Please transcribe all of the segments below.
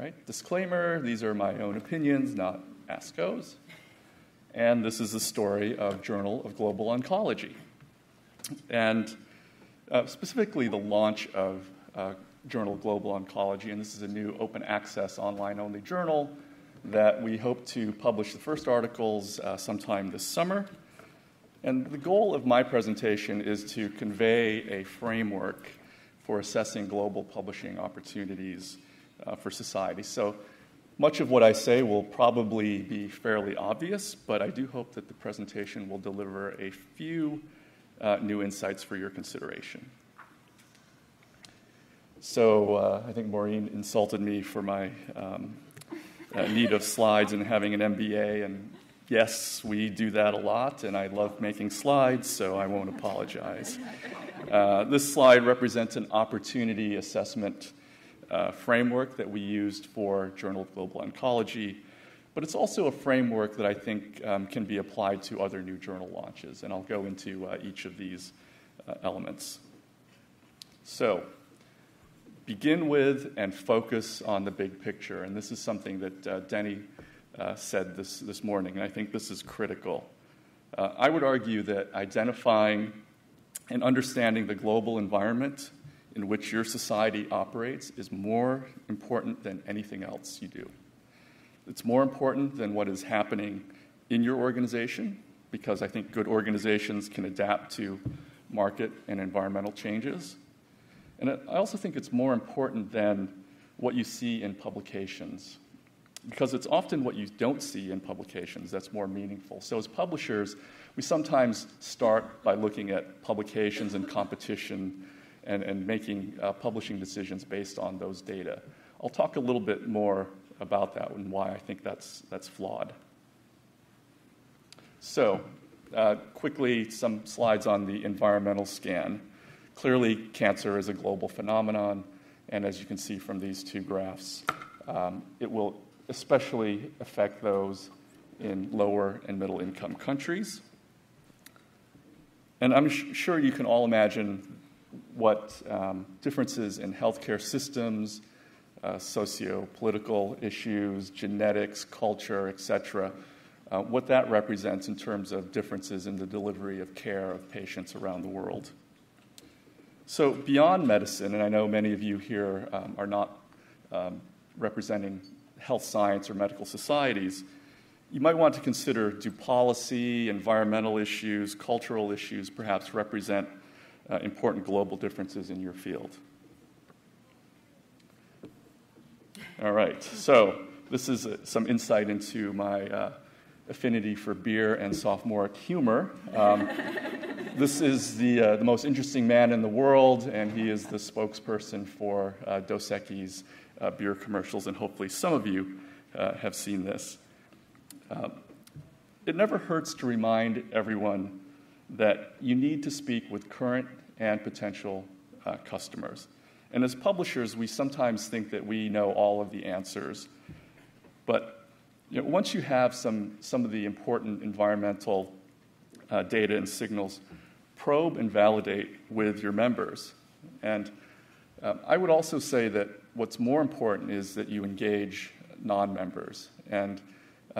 right? Disclaimer, these are my own opinions, not ASCO's. And this is the story of Journal of Global Oncology. And specifically the launch of Journal of Global Oncology, and this is a new open access online-only journal that we hope to publish the first articles sometime this summer. And the goal of my presentation is to convey a framework for assessing global publishing opportunities for society. So much of what I say will probably be fairly obvious, but I do hope that the presentation will deliver a few new insights for your consideration. So I think Maureen insulted me for my need of slides and having an MBA, and yes, we do that a lot, and I love making slides, so I won't apologize. This slide represents an opportunity assessment framework that we used for Journal of Global Oncology, but it's also a framework that I think can be applied to other new journal launches, and I'll go into each of these elements. So, begin with and focus on the big picture, and this is something that Denny said this morning, and I think this is critical. I would argue that identifying and understanding the global environment in which your society operates is more important than anything else you do. It's more important than what is happening in your organization, because I think good organizations can adapt to market and environmental changes. And I also think it's more important than what you see in publications, because it's often what you don't see in publications that's more meaningful. So as publishers, we sometimes start by looking at publications and competition and making publishing decisions based on those data. I'll talk a little bit more about that and why I think that's flawed. So quickly, some slides on the environmental scan. Clearly, cancer is a global phenomenon, and as you can see from these two graphs, it will especially affect those in lower and middle income countries. And I'm sure you can all imagine what differences in healthcare systems, socio-political issues, genetics, culture, etc., what that represents in terms of differences in the delivery of care of patients around the world. So beyond medicine, and I know many of you here are not representing health science or medical societies, you might want to consider, do policy, environmental issues, cultural issues perhaps represent important global differences in your field? All right, so this is some insight into my affinity for beer and sophomoric humor. This is the most interesting man in the world, and he is the spokesperson for Dos Equis beer commercials, and hopefully some of you have seen this. It never hurts to remind everyone that you need to speak with current and potential customers. And as publishers, we sometimes think that we know all of the answers. But once you have some of the important environmental data and signals, probe and validate with your members. And I would also say that what's more important is that you engage non-members. And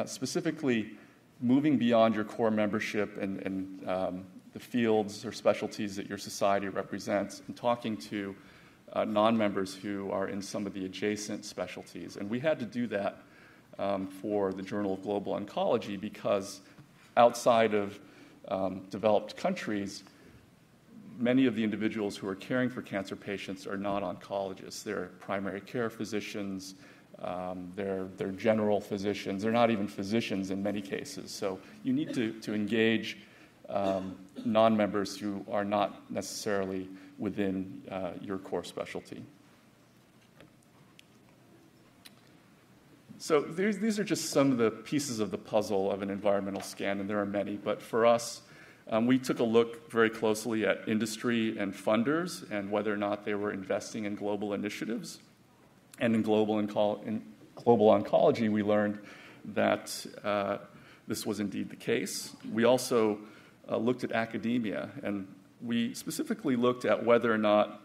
specifically, moving beyond your core membership and the fields or specialties that your society represents, and talking to non-members who are in some of the adjacent specialties. And we had to do that for the Journal of Global Oncology because outside of developed countries, many of the individuals who are caring for cancer patients are not oncologists. They're primary care physicians, they're general physicians. They're not even physicians in many cases. So you need to engage non-members who are not necessarily within your core specialty. So these are just some of the pieces of the puzzle of an environmental scan, and there are many. But for us, we took a look very closely at industry and funders and whether or not they were investing in global initiatives. And in global oncology, we learned that this was indeed the case. We also looked at academia, and we specifically looked at whether or not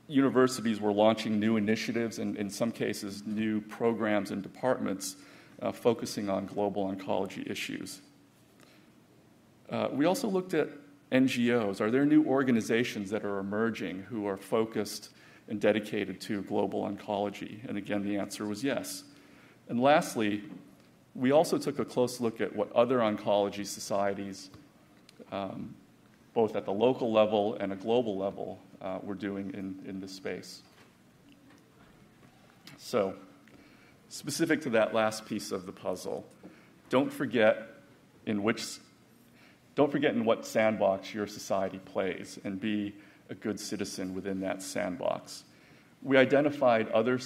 universities were launching new initiatives and, in some cases, new programs and departments focusing on global oncology issues. We also looked at NGOs. Are there new organizations that are emerging who are focused and dedicated to global oncology? And again, the answer was yes. And lastly, we also took a close look at what other oncology societies, both at the local level and a global level, were doing in this space. So, specific to that last piece of the puzzle, don't forget in what sandbox your society plays, and be a good citizen within that sandbox. We identified other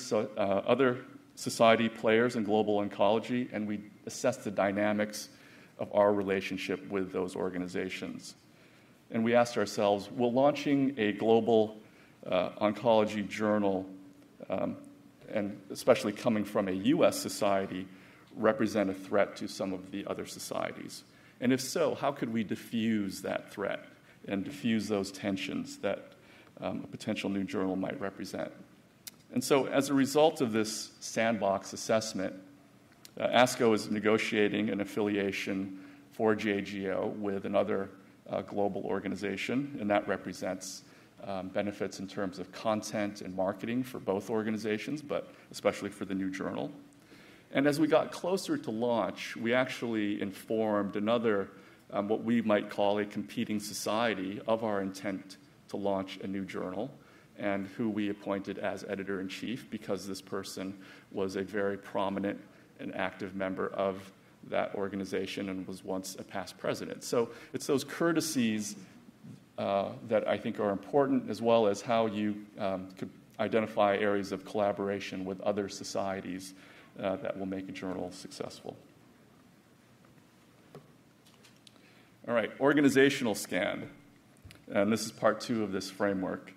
society players in global oncology, and we assessed the dynamics of our relationship with those organizations. And we asked ourselves, will launching a global oncology journal, and especially coming from a U.S. society, represent a threat to some of the other societies? And if so, how could we diffuse that threat and diffuse those tensions that a potential new journal might represent? And so as a result of this sandbox assessment, ASCO is negotiating an affiliation for JGO with another global organization, and that represents benefits in terms of content and marketing for both organizations, but especially for the new journal. And as we got closer to launch, we actually informed another, what we might call a competing society, of our intent to launch a new journal, and who we appointed as editor-in-chief, because this person was a very prominent and active member of that organization and was once a past president. So it's those courtesies that I think are important, as well as how you could identify areas of collaboration with other societies that will make a journal successful. All right, organizational scan. And this is part 2 of this framework.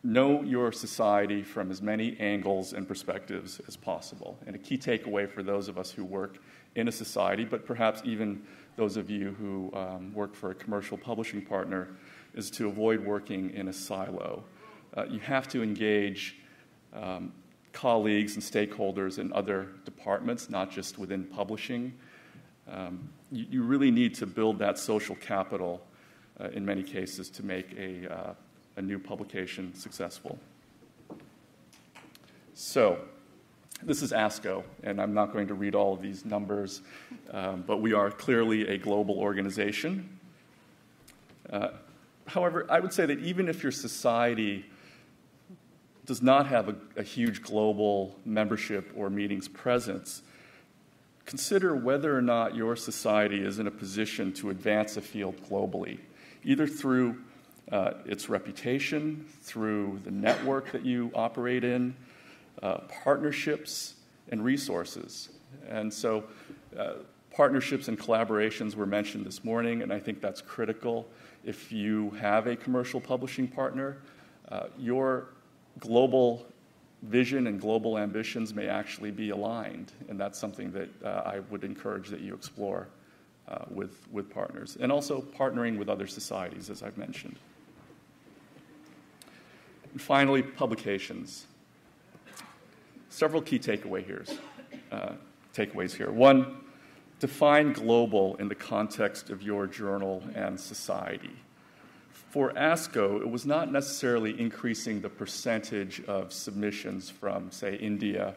Know your society from as many angles and perspectives as possible. And a key takeaway for those of us who work in a society, but perhaps even those of you who work for a commercial publishing partner, is to avoid working in a silo. You have to engage colleagues and stakeholders in other departments, not just within publishing. You really need to build that social capital in many cases to make a new publication successful. So, this is ASCO, and I'm not going to read all of these numbers, but we are clearly a global organization. However, I would say that even if your society does not have a huge global membership or meetings presence, consider whether or not your society is in a position to advance a field globally, either through its reputation, through the network that you operate in, partnerships, and resources. And so partnerships and collaborations were mentioned this morning, and I think that's critical. If you have a commercial publishing partner, your global vision and global ambitions may actually be aligned, and that's something that I would encourage that you explore with partners. And also partnering with other societies, as I've mentioned. And finally, publications. Several key takeaways here. One, define global in the context of your journal and society. For ASCO, it was not necessarily increasing the percentage of submissions from, say, India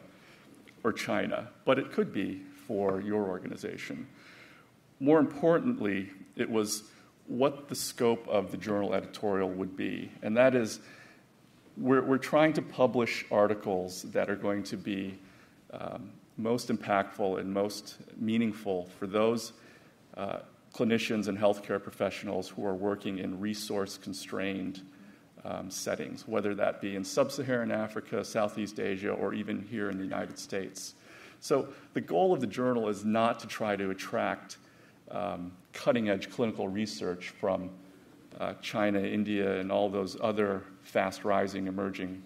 or China, but it could be for your organization. More importantly, it was what the scope of the journal editorial would be, and that is we're trying to publish articles that are going to be most impactful and most meaningful for those clinicians and healthcare professionals who are working in resource-constrained settings, whether that be in sub-Saharan Africa, Southeast Asia, or even here in the United States. So the goal of the journal is not to try to attract cutting-edge clinical research from China, India, and all those other fast-rising, emerging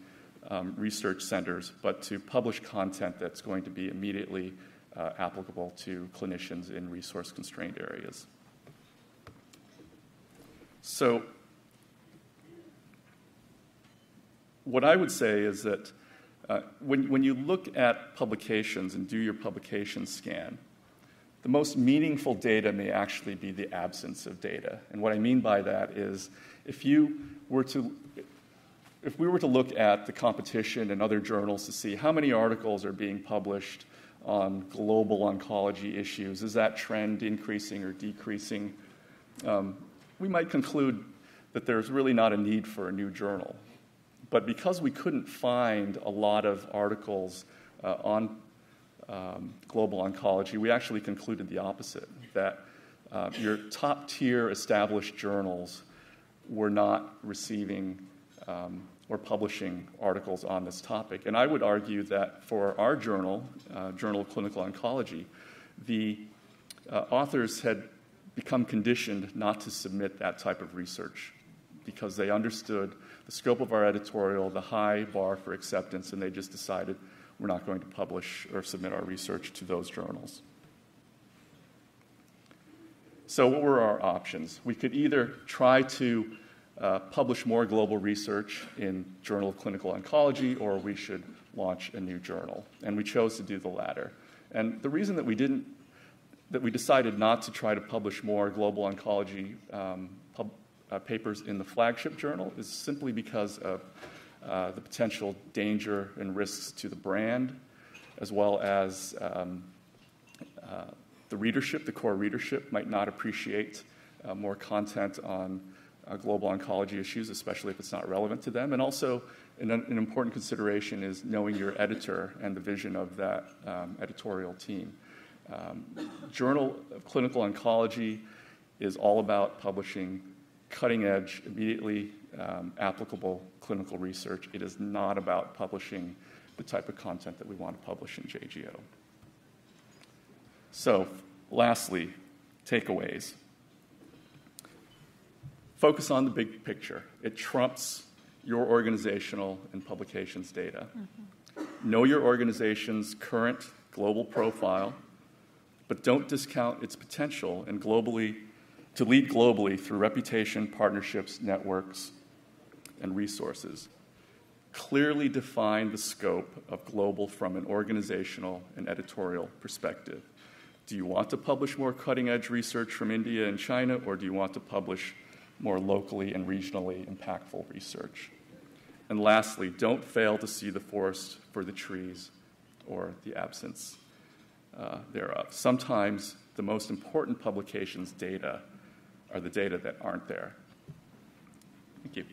research centers, but to publish content that's going to be immediately applicable to clinicians in resource-constrained areas. So, what I would say is that when you look at publications and do your publication scan, the most meaningful data may actually be the absence of data. And what I mean by that is if we were to look at the competition and other journals to see how many articles are being published on global oncology issues, is that trend increasing or decreasing? We might conclude that there's really not a need for a new journal. But because we couldn't find a lot of articles on global oncology, we actually concluded the opposite, that your top-tier established journals were not receiving or publishing articles on this topic. And I would argue that for our journal, Journal of Clinical Oncology, the authors had become conditioned not to submit that type of research because they understood the scope of our editorial, the high bar for acceptance, and they just decided we're not going to publish or submit our research to those journals. So what were our options? We could either try to publish more global research in Journal of Clinical Oncology, or we should launch a new journal. And we chose to do the latter. And the reason that we decided not to try to publish more global oncology papers in the flagship journal is simply because of the potential danger and risks to the brand, as well as the readership, the core readership, might not appreciate more content on global oncology issues, especially if it's not relevant to them. And also, an important consideration is knowing your editor and the vision of that editorial team. Journal of Clinical Oncology is all about publishing cutting-edge, immediately applicable clinical research. It is not about publishing the type of content that we want to publish in JGO. So, lastly, takeaways. Focus on the big picture. It trumps your organizational and publications data. Mm-hmm. Know your organization's current global profile, but don't discount its potential and to lead globally through reputation, partnerships, networks, and resources. Clearly define the scope of global from an organizational and editorial perspective. Do you want to publish more cutting-edge research from India and China, or do you want to publish more locally and regionally impactful research? And lastly, don't fail to see the forest for the trees or the absence thereof. Sometimes the most important publications data are the data that aren't there. Thank you.